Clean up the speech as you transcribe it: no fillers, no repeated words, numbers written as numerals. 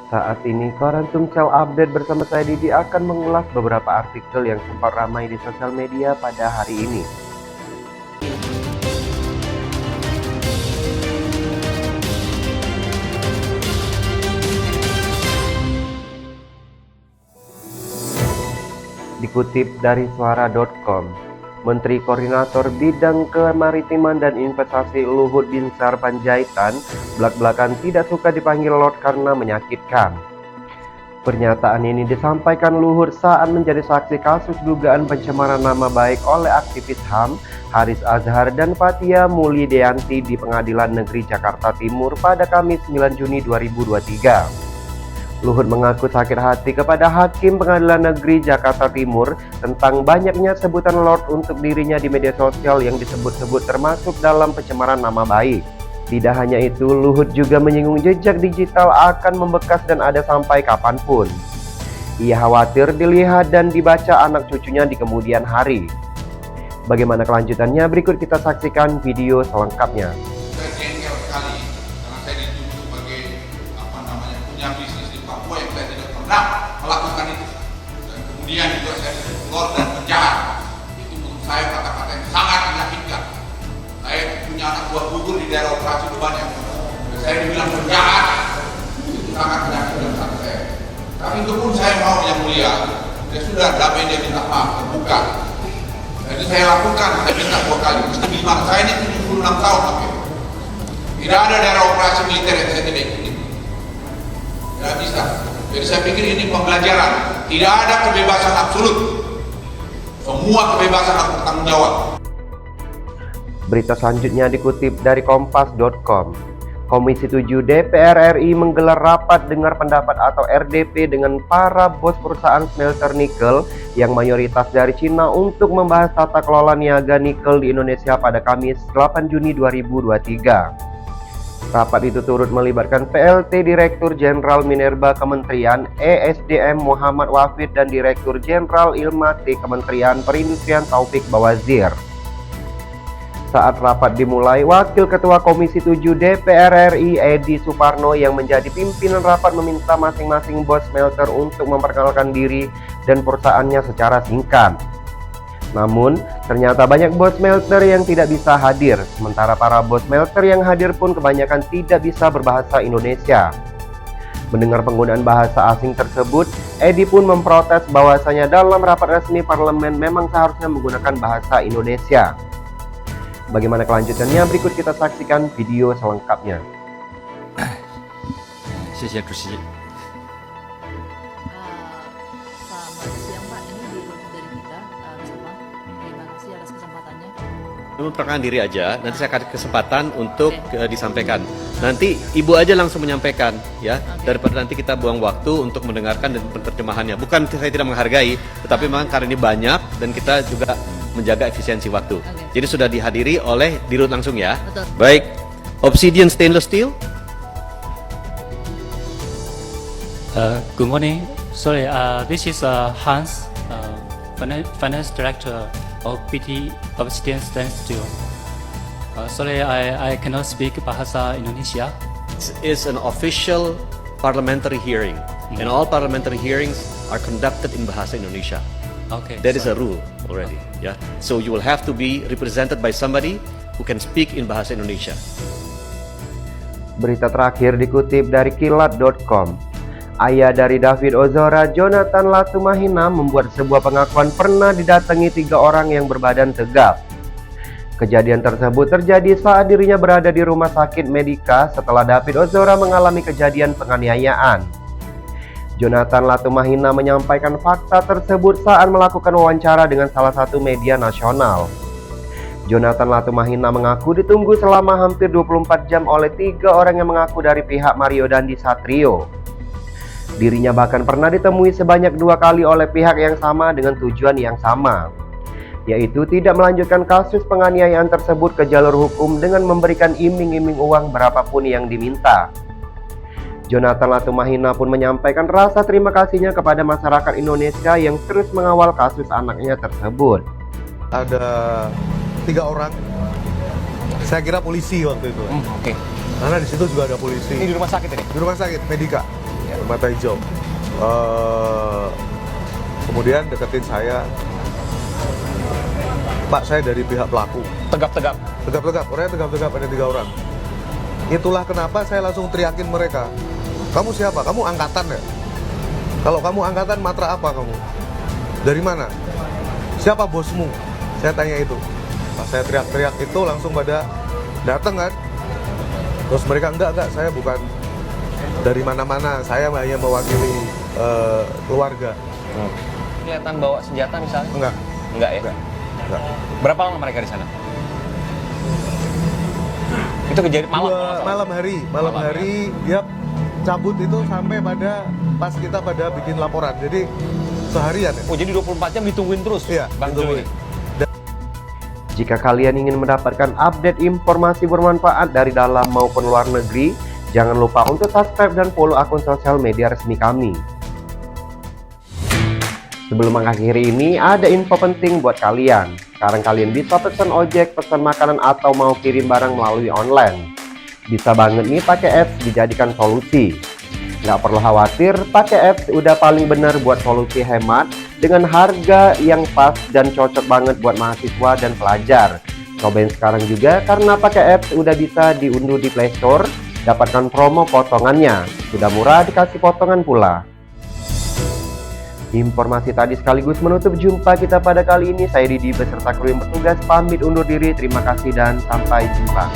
Saat ini, Koran Sumsel Update bersama saya Didi akan mengulas beberapa artikel yang sempat ramai di sosial media pada hari ini. Dikutip dari suara.com, Menteri Koordinator Bidang Kemaritiman dan Investasi Luhut Binsar Panjaitan belak-belakan tidak suka dipanggil Lord karena menyakitkan. Pernyataan ini disampaikan Luhut saat menjadi saksi kasus dugaan pencemaran nama baik oleh aktivis HAM Haris Azhar dan Fathia Mulyadianti di Pengadilan Negeri Jakarta Timur pada Kamis 9 Juni 2023. Luhut mengaku sakit hati kepada Hakim Pengadilan Negeri Jakarta Timur tentang banyaknya sebutan Lord untuk dirinya di media sosial yang disebut-sebut termasuk dalam pencemaran nama baik. Tidak hanya itu, Luhut juga menyinggung jejak digital akan membekas dan ada sampai kapanpun. Ia khawatir dilihat dan dibaca anak cucunya di kemudian hari. Bagaimana kelanjutannya? Berikut kita saksikan video selengkapnya. Saya jengkel sekali karena saya dituduh sebagai punya bisnis di Papua yang saya tidak pernah melakukan itu, dan kemudian juga saya disebut Lord dan penjahat. Itu menurut saya kata-kata yang sangat menyakitkan. Saya punya anak buah gugur di daerah operasi Banyak, dan saya dibilang penjahat. Itu sangat menyakitkan saat saya. Tapi itu pun saya mau yang mulia. Ya sudah, damai dia minta maaf, terbuka. Jadi saya lakukan, saya minta 2 kali. Mesti gimana? Saya ini 76 tahun sampai. Tidak ada daerah operasi militer yang saya tidak ikuti. Tidak bisa. Jadi saya pikir ini pembelajaran. Tidak ada kebebasan absolut. Semua kebebasan harus bertanggung jawab. Berita selanjutnya dikutip dari kompas.com. Komisi 7 DPR RI menggelar rapat dengar pendapat atau RDP dengan para bos perusahaan smelter nikel yang mayoritas dari Cina untuk membahas tata kelola niaga nikel di Indonesia pada Kamis 8 Juni 2023. Rapat itu turut melibatkan PLT Direktur Jenderal Minerba Kementerian ESDM Muhammad Wafid dan Direktur Jenderal Ilmati Kementerian Perindustrian Taufik Bawazir. Saat rapat dimulai, Wakil Ketua Komisi 7 DPR RI Edi Suparno yang menjadi pimpinan rapat meminta masing-masing bos smelter untuk memperkenalkan diri dan perusahaannya secara singkat. Namun, ternyata banyak bos smelter yang tidak bisa hadir, sementara para bos smelter yang hadir pun kebanyakan tidak bisa berbahasa Indonesia. Mendengar penggunaan bahasa asing tersebut, Edi pun memprotes bahwasanya dalam rapat resmi parlemen memang seharusnya menggunakan bahasa Indonesia. Bagaimana kelanjutannya? Berikut kita saksikan video selengkapnya. 谢谢主席。 Selamat siang Pak, ini Dirut dari kita, bersama. Terima kasih atas kesempatannya. Memperkenalkan diri aja, nanti saya kasih kesempatan untuk disampaikan. Nanti Ibu aja langsung menyampaikan, ya, daripada nanti kita buang waktu untuk mendengarkan dan penerjemahannya. Bukan saya tidak menghargai, tetapi memang karena ini banyak dan kita juga menjaga efisiensi waktu. Jadi sudah dihadiri oleh Dirut langsung ya. Betul. Baik, Obsidian Stainless Steel. Good morning. Sorry, this is Hans, Finance Director of BT Obsidian Stainless Steel. Sorry, I cannot speak Bahasa Indonesia. This is an official parliamentary hearing, and all parliamentary hearings are conducted in Bahasa Indonesia. Okay. That is a rule already, yeah. So you will have to be represented by somebody who can speak in Bahasa Indonesia. Berita terakhir dikutip dari kilat.com. Ayah dari David Ozora, Jonathan Latumahina, membuat sebuah pengakuan pernah didatangi 3 orang yang berbadan tegap. Kejadian tersebut terjadi saat dirinya berada di rumah sakit Medika setelah David Ozora mengalami kejadian penganiayaan. Jonathan Latumahina menyampaikan fakta tersebut saat melakukan wawancara dengan salah satu media nasional. Jonathan Latumahina mengaku ditunggu selama hampir 24 jam oleh 3 orang yang mengaku dari pihak Mario Dandi Satrio. Dirinya bahkan pernah ditemui sebanyak 2 kali oleh pihak yang sama dengan tujuan yang sama, yaitu tidak melanjutkan kasus penganiayaan tersebut ke jalur hukum dengan memberikan iming-iming uang berapapun yang diminta. Jonathan Latumahina pun menyampaikan rasa terima kasihnya kepada masyarakat Indonesia yang terus mengawal kasus anaknya tersebut. Ada 3 orang, saya kira polisi waktu itu. Oke. Karena di situ juga ada polisi. Ini di rumah sakit ini? Di rumah sakit Medika. Ya. bermata hijau. Kemudian deketin saya, Pak, saya dari pihak pelaku. Tegap-tegap. Tegap-tegap, orangnya tegap-tegap, ada 3 orang. Itulah kenapa saya langsung teriakin mereka, kamu siapa? Kamu angkatan ya? Kalau kamu angkatan, matra apa kamu? Dari mana? Siapa bosmu? Saya tanya itu. Pas saya teriak-teriak itu langsung pada datang kan. Terus mereka, enggak, saya bukan dari mana-mana, saya hanya mewakili keluarga. Kelihatan bawa senjata misalnya? Enggak. Enggak ya? Enggak. Berapa lama mereka di sana? Itu kejadian malam. kalau nggak salah. Malam hari dia cabut itu sampai pada pas kita pada bikin laporan. Jadi seharian ya. Oh, jadi 24 jam ditungguin terus? Iya, Bang ditungguin. Juli. Jika kalian ingin mendapatkan update informasi bermanfaat dari dalam maupun luar negeri, jangan lupa untuk subscribe dan follow akun sosial media resmi kami. Sebelum mengakhiri ini, ada info penting buat kalian. Sekarang kalian bisa pesan ojek, pesan makanan, atau mau kirim barang melalui online. Bisa banget nih pakai apps dijadikan solusi. Nggak perlu khawatir, pakai apps udah paling bener buat solusi hemat dengan harga yang pas dan cocok banget buat mahasiswa dan pelajar. Cobain sekarang juga karena pakai apps udah bisa diunduh di Play Store, dapatkan promo potongannya. Sudah murah dikasih potongan pula. Informasi tadi sekaligus menutup jumpa kita pada kali ini. Saya Didi beserta kru yang bertugas pamit undur diri. Terima kasih dan sampai jumpa.